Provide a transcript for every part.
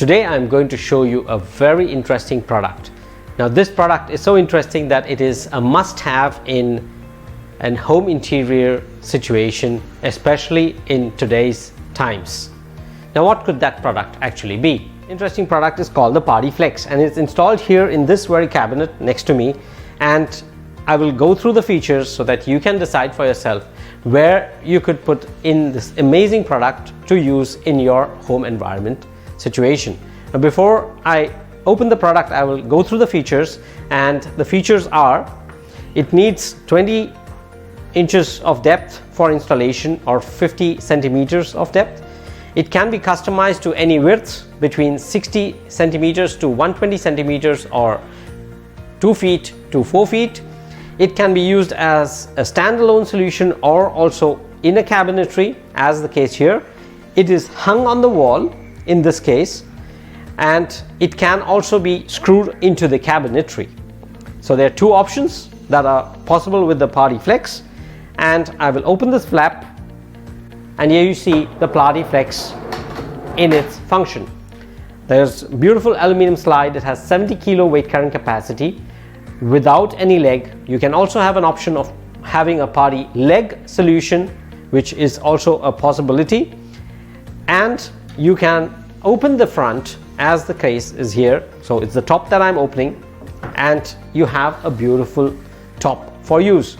Today I'm going to show you a very interesting product. Now this product is so interesting that it is a must-have in an home interior situation, especially in today's times. Now what could that product actually be? Interesting product is called the Party Flex, and it's installed here in this very cabinet next to me, and I will go through the features so that you can decide for yourself where you could put in this amazing product to use in your home environment situation. Now before I open the product, I will go through the features, and the features are: it needs 20 inches of depth for installation or 50 centimeters of depth. It can be customized to any width between 60 centimeters to 120 centimeters or 2 feet to 4 feet. It can be used as a standalone solution or also in a cabinetry, as the case here. It is hung on the wall in this case, and it can also be screwed into the cabinetry. So there are two options that are possible with the Party Flex, and I will open this flap, and here you see the Party Flex in its function. There's a beautiful aluminum slide. It has 70 kilo weight carrying capacity without any leg. You can also have an option of having a party leg solution, which is also a possibility, and you can open the front as the case is here. So it's the top that I'm opening, and you have a beautiful top for use.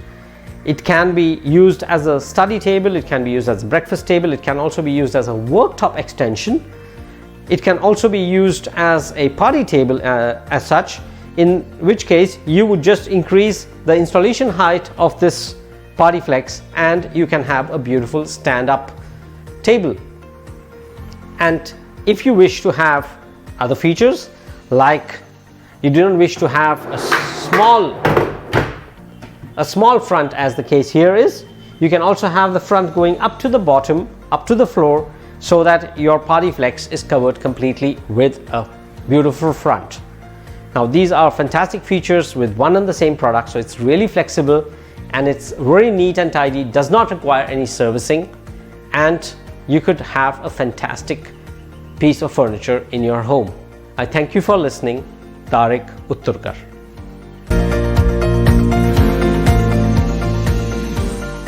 It can be used as a study table, it can be used as a breakfast table, it can also be used as a worktop extension. It can also be used as a party table as such, in which case you would just increase the installation height of this Party Flex and you can have a beautiful stand-up table. And if you wish to have other features, like you do not wish to have a small front as the case here is, you can also have the front going up to the bottom, up to the floor, so that your Party Flex is covered completely with a beautiful front. Now these are fantastic features with one and the same product, so it's really flexible and it's very neat and tidy, does not require any servicing, and you could have a fantastic piece of furniture in your home. I thank you for listening. Tariq Utturkar.